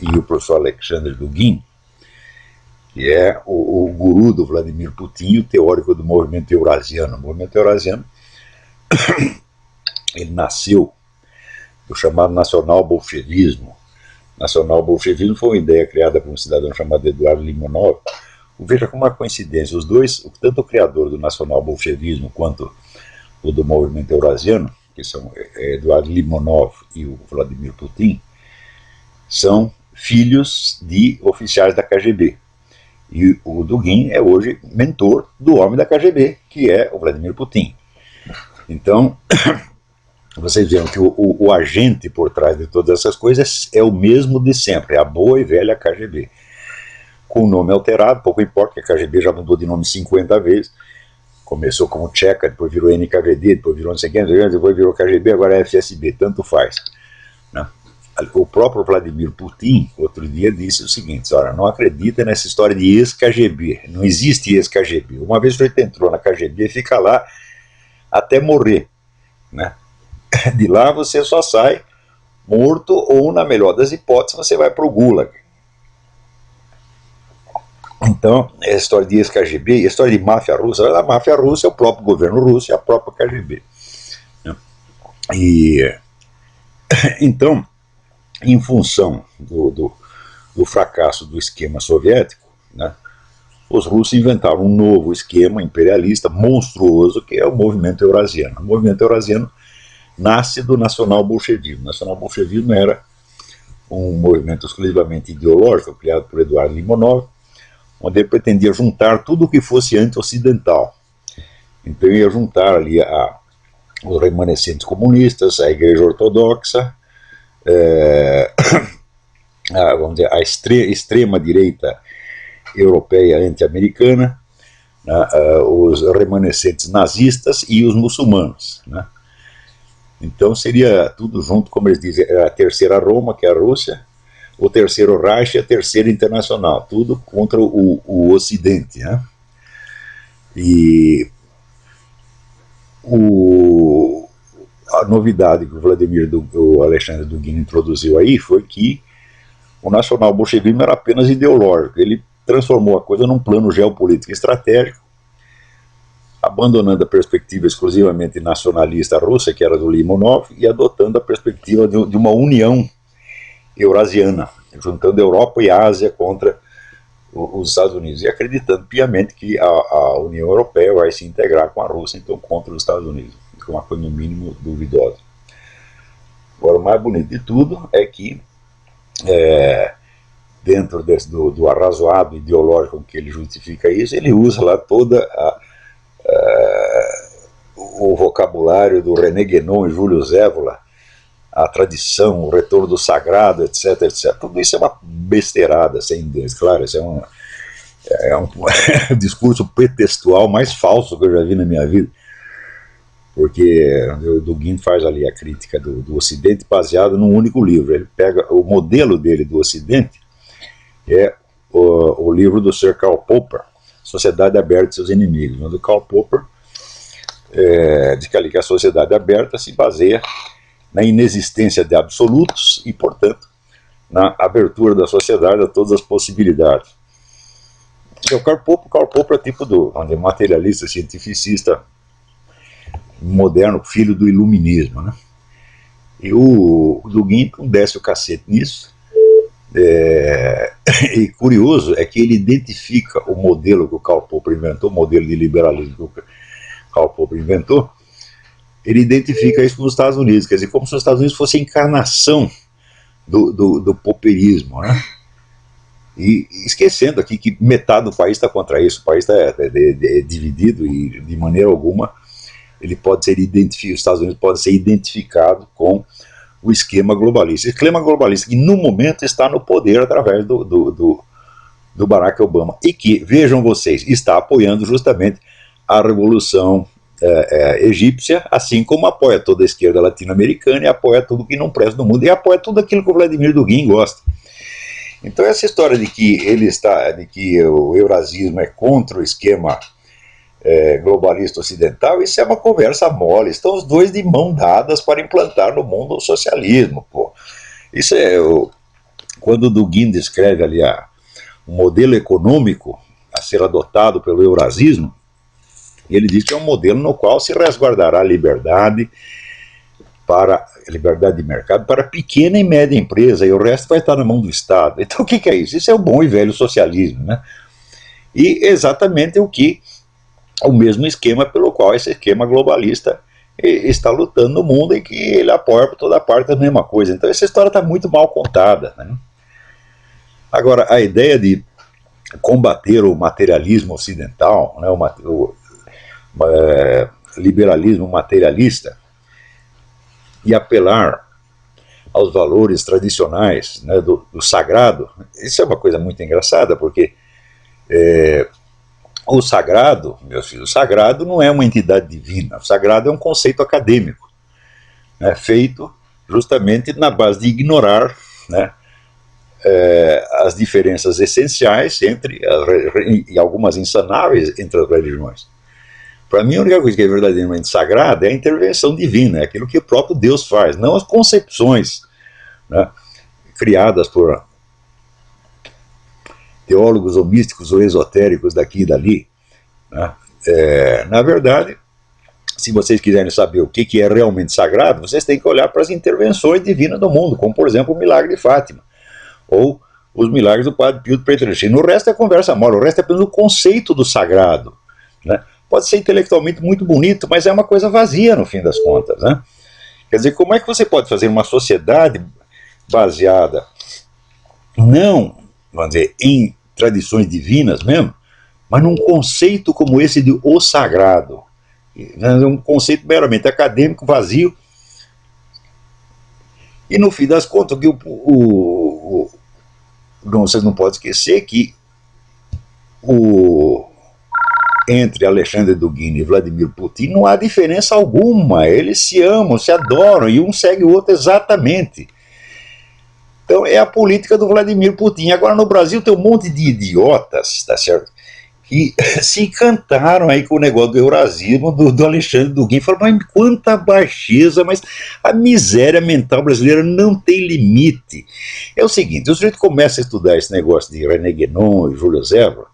e o professor Alexander Dugin, que é o guru do Vladimir Putin, o teórico do movimento eurasiano. O movimento eurasiano, ele nasceu do chamado nacional-bolchevismo. Nacional-bolchevismo foi uma ideia criada por um cidadão chamado Eduardo Limonov. Veja como é uma coincidência, os dois, tanto o criador do nacional-bolchevismo quanto o do movimento eurasiano, que são Eduardo Limonov e o Vladimir Putin, são filhos de oficiais da KGB. E o Dugin é hoje mentor do homem da KGB, que é o Vladimir Putin. Então, vocês viram que o agente por trás de todas essas coisas é o mesmo de sempre, é a boa e velha KGB. Com o nome alterado, pouco importa, que a KGB já mudou de nome 50 vezes. Começou como Tcheca, depois virou NKVD, depois virou não sei quem, depois virou KGB, agora é FSB, tanto faz. Né? O próprio Vladimir Putin, outro dia, disse o seguinte: olha, não acredita nessa história de ex-KGB, não existe ex-KGB. Uma vez que você entrou na KGB, fica lá até morrer. Né? De lá você só sai morto ou, na melhor das hipóteses, você vai para o Gulag. Então, a história de ex-KGB, a história de máfia russa, a máfia russa é o próprio governo russo e a própria KGB. E, então, em função do fracasso do esquema soviético, né, os russos inventaram um novo esquema imperialista monstruoso, que é o movimento eurasiano. O movimento eurasiano nasce do nacional-bolchevismo. O nacional-bolchevismo era um movimento exclusivamente ideológico, criado por Eduardo Limonov, onde ele pretendia juntar tudo o que fosse anti-ocidental. Então ele ia juntar ali os remanescentes comunistas, a Igreja Ortodoxa, vamos dizer, a extrema-direita europeia anti-americana, os remanescentes nazistas e os muçulmanos. Né? Então seria tudo junto, como eles dizem, a terceira Roma, que é a Rússia, o terceiro Reich e a terceira Internacional, tudo contra o Ocidente. Né? E a novidade que o Alexander Dugin introduziu aí foi que o nacional-bolchevismo era apenas ideológico. Ele transformou a coisa num plano geopolítico estratégico, abandonando a perspectiva exclusivamente nacionalista russa, que era do Limonov, e adotando a perspectiva de uma união eurasiana, juntando Europa e Ásia contra os Estados Unidos, e acreditando piamente que a União Europeia vai se integrar com a Rússia, então contra os Estados Unidos, que é uma coisa no mínimo duvidosa. Agora, o mais bonito de tudo é que, dentro do arrazoado ideológico com que ele justifica isso, ele usa lá toda o vocabulário do René Guénon e Júlio Zévola, a tradição, o retorno do sagrado, etc, etc. Tudo isso é uma besteirada, sem dúvida. Claro, isso é um discurso pretextual mais falso que eu já vi na minha vida, porque o Dugin faz ali a crítica do Ocidente baseado num único livro. Ele pega o modelo dele do Ocidente, é o livro do Sir Karl Popper, Sociedade Aberta e seus Inimigos, onde o Karl Popper diz que a sociedade aberta se baseia na inexistência de absolutos e, portanto, na abertura da sociedade a todas as possibilidades. O Karl Popper é tipo do materialista, cientificista moderno, filho do iluminismo. Né? E o Dugin desce o cacete nisso. E curioso é que ele identifica o modelo que o Karl Popper inventou, o modelo de liberalismo que o Karl Popper inventou, ele identifica isso com os Estados Unidos, quer dizer, como se os Estados Unidos fosse a encarnação do popperismo, né? E esquecendo aqui que metade do país está contra isso, o país está dividido e de maneira alguma ele pode ser identificado, os Estados Unidos pode ser identificado com o esquema globalista. O esquema globalista que no momento está no poder através do Barack Obama e que, vejam vocês, está apoiando justamente a revolução egípcia, assim como apoia toda a esquerda latino-americana e apoia tudo que não presta no mundo e apoia tudo aquilo que o Vladimir Dugin gosta. Então essa história de que o eurasismo é contra o esquema globalista ocidental, isso é uma conversa mole. Estão os dois de mão dadas para implantar no mundo o socialismo. Pô. Isso quando Dugin descreve ali o modelo econômico a ser adotado pelo eurasismo, ele diz que é um modelo no qual se resguardará a liberdade de mercado para pequena e média empresa, e o resto vai estar na mão do Estado. Então o que é isso? Isso é o bom e velho socialismo, né? E exatamente o mesmo esquema pelo qual esse esquema globalista está lutando no mundo, e que ele apoia por toda parte a mesma coisa. Então essa história está muito mal contada, né? Agora, a ideia de combater o materialismo ocidental, né, o liberalismo materialista, e apelar aos valores tradicionais, né, do sagrado, isso é uma coisa muito engraçada, porque o sagrado, meus filhos, o sagrado não é uma entidade divina, o sagrado é um conceito acadêmico, né, feito justamente na base de ignorar, né, as diferenças essenciais e algumas insanáveis entre as religiões. Para mim, a única coisa que é verdadeiramente sagrada é a intervenção divina, é aquilo que o próprio Deus faz, não as concepções, né, criadas por teólogos ou místicos ou esotéricos daqui e dali, né. Na verdade, se vocês quiserem saber o que é realmente sagrado, vocês têm que olhar para as intervenções divinas do mundo, como, por exemplo, o milagre de Fátima, ou os milagres do Padre Pio de Pietrelcina. O resto é conversa mole, o resto é apenas o conceito do sagrado, né. Pode ser intelectualmente muito bonito, mas é uma coisa vazia no fim das contas, né? Quer dizer, como é que você pode fazer uma sociedade baseada não, vamos dizer, em tradições divinas mesmo, mas num conceito como esse de o sagrado, um conceito meramente acadêmico, vazio, e no fim das contas, vocês não podem esquecer que entre Alexandre Dugin e Vladimir Putin não há diferença alguma, eles se amam, se adoram, e um segue o outro exatamente. Então é a política do Vladimir Putin. Agora no Brasil tem um monte de idiotas, tá certo, que se encantaram aí com o negócio do eurasismo do Alexandre Dugin. Falaram, mas quanta baixeza, mas a miséria mental brasileira não tem limite. É o seguinte, o sujeito começa a estudar esse negócio de René Guénon e Júlio Zévora,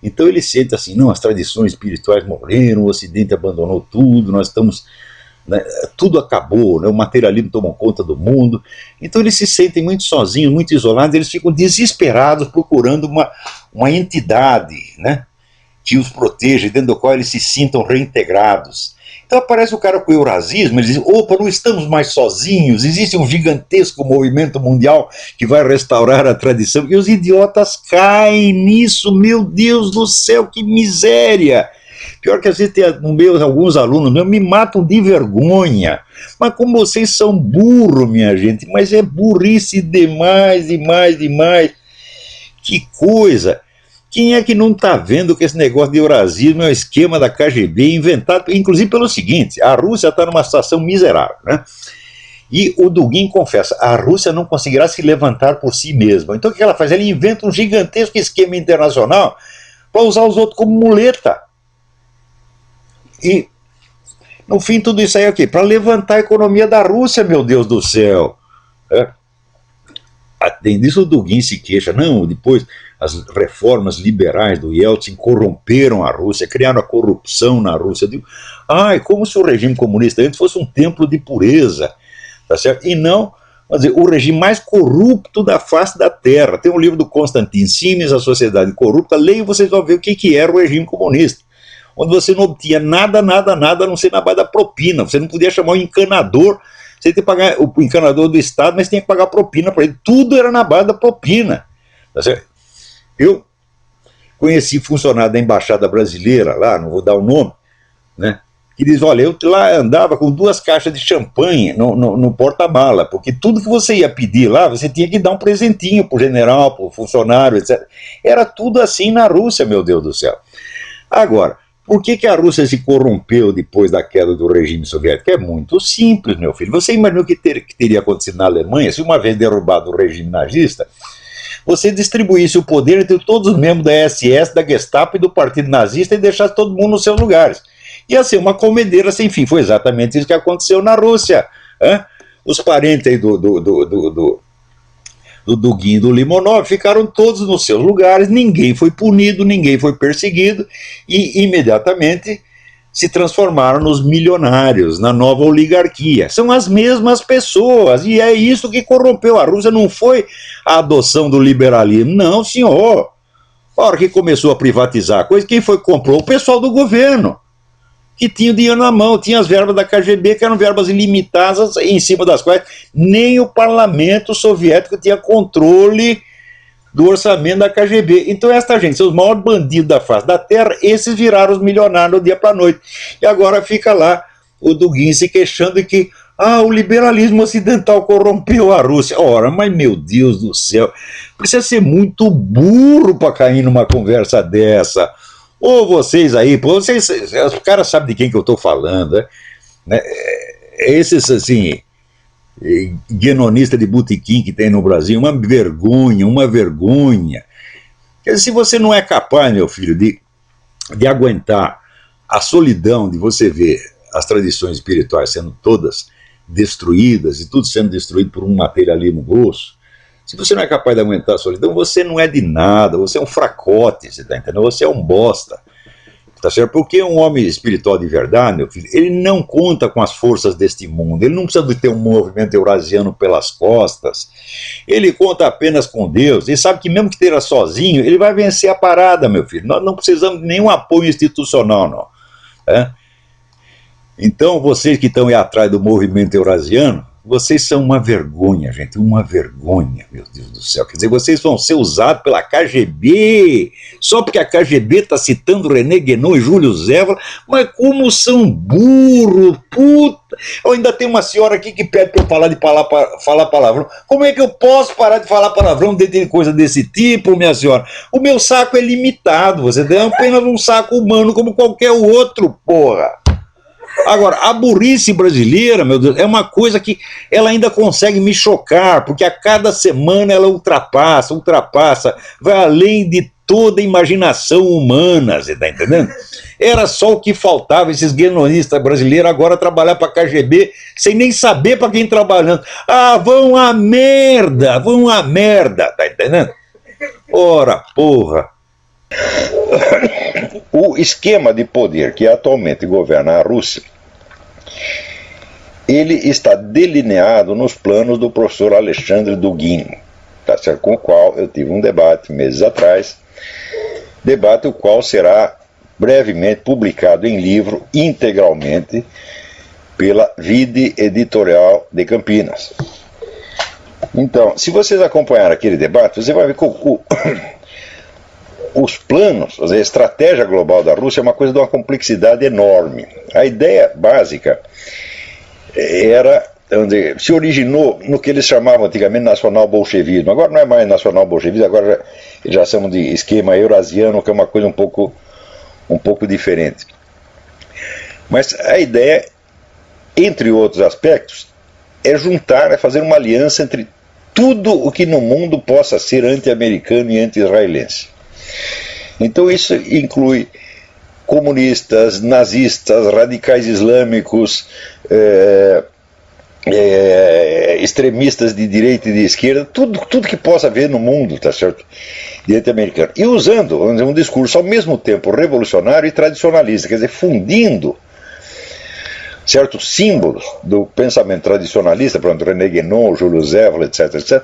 então ele sente assim, não, as tradições espirituais morreram, o Ocidente abandonou tudo, nós estamos, né, tudo acabou, né, o materialismo tomou conta do mundo. Então eles se sentem muito sozinhos, muito isolados, eles ficam desesperados procurando uma entidade, né, que os proteja, dentro do qual eles se sintam reintegrados. Então aparece o cara com o eurasismo, ele diz, opa, não estamos mais sozinhos, existe um gigantesco movimento mundial que vai restaurar a tradição, e os idiotas caem nisso, meu Deus do céu, que miséria! Pior que às vezes tem alguns alunos meus me matam de vergonha, mas como vocês são burros, minha gente, mas é burrice demais, demais, que coisa! Quem é que não está vendo que esse negócio de eurasismo é um esquema da KGB inventado, inclusive pelo seguinte, a Rússia está numa situação miserável, né? E o Dugin confessa, a Rússia não conseguirá se levantar por si mesma. Então o que ela faz? Ela inventa um gigantesco esquema internacional para usar os outros como muleta. E, no fim, tudo isso aí é o quê? Para levantar a economia da Rússia, meu Deus do céu. Além disso, o Dugin se queixa, não, depois as reformas liberais do Yeltsin corromperam a Rússia, criaram a corrupção na Rússia. Eu digo, como se o regime comunista antes fosse um templo de pureza, tá certo? E não, vamos dizer, o regime mais corrupto da face da Terra. Tem um livro do Konstantin Simes, A Sociedade Corrupta, leiam e vocês vão ver o que era o regime comunista, onde você não obtinha nada, a não ser na base da propina. Você não podia chamar o encanador, você tinha que pagar o encanador do Estado, mas tinha que pagar propina para ele. Tudo era na base da propina, tá certo? Eu conheci funcionário da Embaixada Brasileira, lá, não vou dar o nome, né, que diz, olha, eu lá andava com 2 caixas de champanhe no porta-mala, porque tudo que você ia pedir lá, você tinha que dar um presentinho pro general, pro funcionário, etc. Era tudo assim na Rússia, meu Deus do céu. Agora, por que a Rússia se corrompeu depois da queda do regime soviético? É muito simples, meu filho. Você imagina o que teria acontecido na Alemanha se, uma vez derrubado o regime nazista, você distribuísse o poder entre todos os membros da SS, da Gestapo e do Partido Nazista e deixasse todo mundo nos seus lugares. Ia ser uma comedeira sem fim. Foi exatamente isso que aconteceu na Rússia. Os parentes aí dos do Dugin e do Limonov, ficaram todos nos seus lugares, ninguém foi punido, ninguém foi perseguido, e imediatamente se transformaram nos milionários, na nova oligarquia. São as mesmas pessoas, e é isso que corrompeu a Rússia, não foi a adoção do liberalismo, não, senhor. A hora que começou a privatizar a coisa, quem foi que comprou? O pessoal do governo, que tinha o dinheiro na mão, tinha as verbas da KGB, que eram verbas ilimitadas, em cima das quais nem o parlamento soviético tinha controle do orçamento da KGB. Então esta gente, são os maiores bandidos da face da terra, esses viraram os milionários do dia para a noite. E agora fica lá o Dugin se queixando de que o liberalismo ocidental corrompeu a Rússia. Ora, mas meu Deus do céu, precisa ser muito burro para cair numa conversa dessa. Ou vocês aí, vocês, os caras sabem de quem que eu estou falando, né? Esses, assim, guenonistas de botequim que tem no Brasil, uma vergonha, uma vergonha. Quer dizer, se você não é capaz, meu filho, de aguentar a solidão de você ver as tradições espirituais sendo todas destruídas, e tudo sendo destruído por um materialismo grosso, se você não é capaz de aguentar a solidão, você não é de nada, você é um fracote, você tá entendendo? Você é um bosta, tá certo? Porque um homem espiritual de verdade, meu filho, ele não conta com as forças deste mundo, ele não precisa de ter um movimento eurasiano pelas costas, ele conta apenas com Deus, ele sabe que mesmo que esteja sozinho, ele vai vencer a parada, meu filho. Nós não precisamos de nenhum apoio institucional, não. Então, vocês que estão aí atrás do movimento eurasiano, vocês são uma vergonha, gente, uma vergonha, meu Deus do céu. Quer dizer, vocês vão ser usados pela KGB, só porque a KGB está citando René Guénon e Júlio Zévola, mas como são burros, puta. Eu ainda tenho uma senhora aqui que pede para eu parar de falar palavrão. Como é que eu posso parar de falar palavrão dentro de coisa desse tipo, minha senhora? O meu saco é limitado, você tem apenas um saco humano como qualquer outro, porra. Agora, a burrice brasileira, meu Deus, é uma coisa que ela ainda consegue me chocar, porque a cada semana ela ultrapassa, vai além de toda a imaginação humana, você tá entendendo? Era só o que faltava, esses guenonistas brasileiros agora trabalhar para a KGB, sem nem saber para quem trabalhando. Vão à merda, tá entendendo? Ora, porra. O esquema de poder que atualmente governa a Rússia, ele está delineado nos planos do professor Alexandre Dugin, tá certo? Com o qual eu tive um debate meses atrás, debate o qual será brevemente publicado em livro integralmente pela Vide Editorial de Campinas. Então, se vocês acompanharem aquele debate, você vai ver que os planos, a estratégia global da Rússia é uma coisa de uma complexidade enorme. A ideia básica se originou no que eles chamavam antigamente nacional-bolchevismo. Agora não é mais nacional-bolchevismo, agora já chamam de esquema eurasiano, que é uma coisa um pouco diferente. Mas a ideia, entre outros aspectos, é fazer uma aliança entre tudo o que no mundo possa ser anti-americano e anti-israelense. Então isso inclui comunistas, nazistas, radicais islâmicos, extremistas de direita e de esquerda, tudo que possa haver no mundo, tá certo? De anti-americano. E usando, vamos dizer, um discurso ao mesmo tempo revolucionário e tradicionalista, quer dizer, fundindo certos símbolos do pensamento tradicionalista, por exemplo, René Guénon, Júlio Zévola, etc.,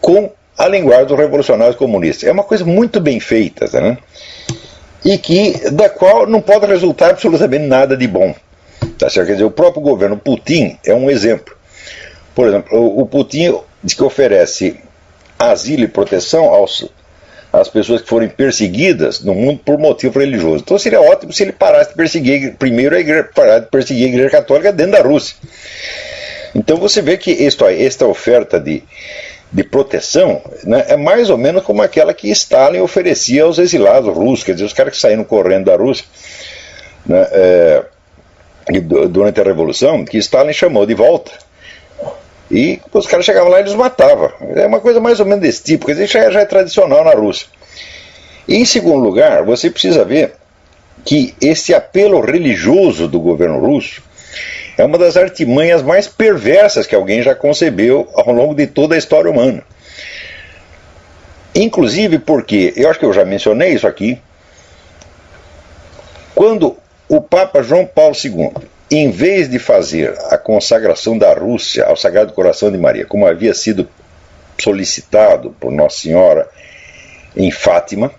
com a linguagem dos revolucionários comunistas. É uma coisa muito bem feita, tá, né? E da qual não pode resultar absolutamente nada de bom. Tá certo? Quer dizer, o próprio governo Putin é um exemplo. Por exemplo, o Putin diz que oferece asilo e proteção às pessoas que forem perseguidas no mundo por motivo religioso. Então seria ótimo se ele parasse de perseguir primeiro parar de perseguir a Igreja Católica dentro da Rússia. Então você vê que esta oferta de proteção, né, é mais ou menos como aquela que Stalin oferecia aos exilados russos, quer dizer, os caras que saíram correndo da Rússia, né, durante a Revolução, que Stalin chamou de volta. E os caras chegavam lá e eles matavam. É uma coisa mais ou menos desse tipo, quer dizer, já é tradicional na Rússia. E, em segundo lugar, você precisa ver que esse apelo religioso do governo russo é uma das artimanhas mais perversas que alguém já concebeu ao longo de toda a história humana. Inclusive porque, eu acho que eu já mencionei isso aqui, quando o Papa João Paulo II, em vez de fazer a consagração da Rússia ao Sagrado Coração de Maria, como havia sido solicitado por Nossa Senhora em Fátima,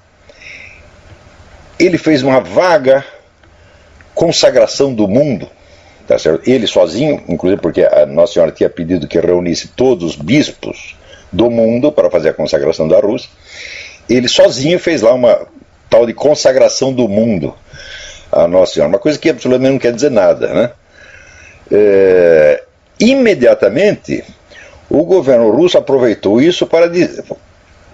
ele fez uma vaga consagração do mundo, tá certo? Ele sozinho, inclusive porque a Nossa Senhora tinha pedido que reunisse todos os bispos do mundo para fazer a consagração da Rússia, ele sozinho fez lá uma tal de consagração do mundo a Nossa Senhora, uma coisa que absolutamente não quer dizer nada, né? Imediatamente o governo russo aproveitou isso para dizer,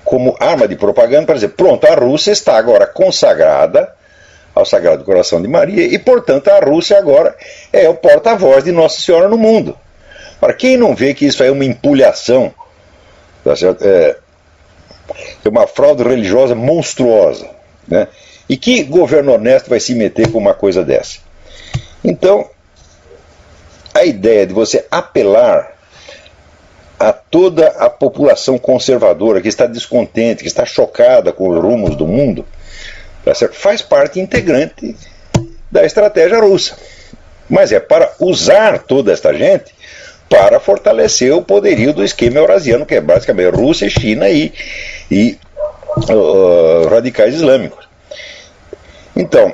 como arma de propaganda, para dizer, pronto, a Rússia está agora consagrada ao Sagrado Coração de Maria e, portanto, a Rússia agora é o porta-voz de Nossa Senhora no mundo. Para quem não vê que isso é uma empulhação, tá certo? É uma fraude religiosa monstruosa, né? E que governo honesto vai se meter com uma coisa dessa? Então, a ideia de você apelar a toda a população conservadora que está descontente, que está chocada com os rumos do mundo, tá certo? Faz parte integrante da estratégia russa. Mas é para usar toda esta gente para fortalecer o poderio do esquema eurasiano, que é basicamente Rússia, China e radicais islâmicos. Então,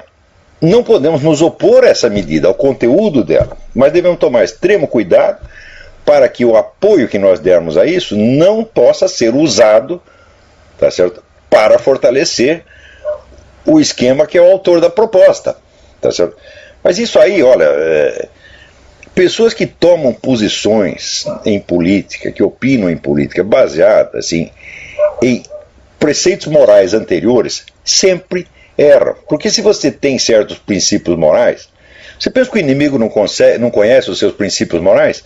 não podemos nos opor a essa medida, ao conteúdo dela, mas devemos tomar extremo cuidado para que o apoio que nós dermos a isso não possa ser usado, tá certo, para fortalecer o esquema que é o autor da proposta, tá certo? Mas isso aí, olha, pessoas que tomam posições em política, que opinam em política baseadas assim, em preceitos morais anteriores, sempre erram. Porque se você tem certos princípios morais, você pensa que o inimigo não conhece os seus princípios morais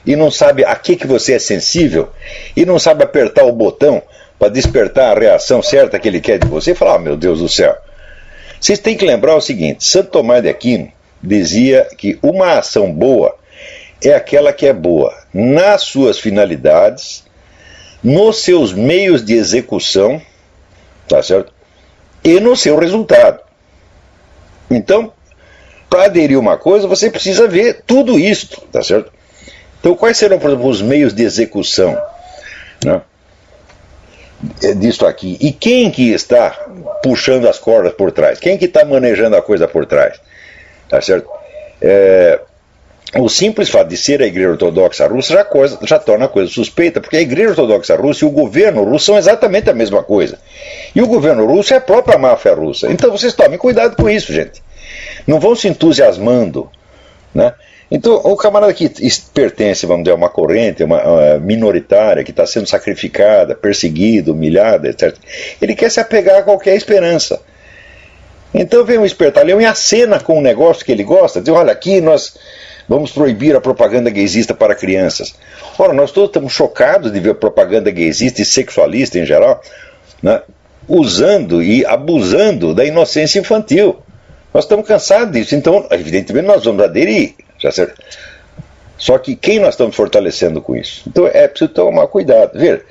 e não sabe a que você é sensível e não sabe apertar o botão para despertar a reação certa que ele quer de você e falar, meu Deus do céu. Vocês têm que lembrar o seguinte, Santo Tomás de Aquino dizia que uma ação boa é aquela que é boa nas suas finalidades, nos seus meios de execução, tá certo? E no seu resultado. Então, para aderir uma coisa, você precisa ver tudo isso, tá certo? Então, quais serão, por exemplo, os meios de execução, né, disso aqui? E quem que está puxando as cordas por trás? Quem que está manejando a coisa por trás? Tá certo? O simples fato de ser a Igreja Ortodoxa Russa já torna a coisa suspeita, porque a Igreja Ortodoxa Russa e o governo russo são exatamente a mesma coisa. E o governo russo é a própria máfia russa. Então vocês tomem cuidado com isso, gente. Não vão se entusiasmando, né? Então, o camarada que pertence, vamos dizer, a uma corrente uma minoritária, que está sendo sacrificada, perseguida, humilhada, etc., ele quer se apegar a qualquer esperança. Então vem um espertalhão e acena com um negócio que ele gosta, diz, olha, aqui nós vamos proibir a propaganda gaysista para crianças. Ora, nós todos estamos chocados de ver propaganda gaysista e sexualista em geral, né, usando e abusando da inocência infantil. Nós estamos cansados disso, então, evidentemente, nós vamos aderir. Já certo? Só que quem nós estamos fortalecendo com isso? Então é preciso tomar cuidado. Ver,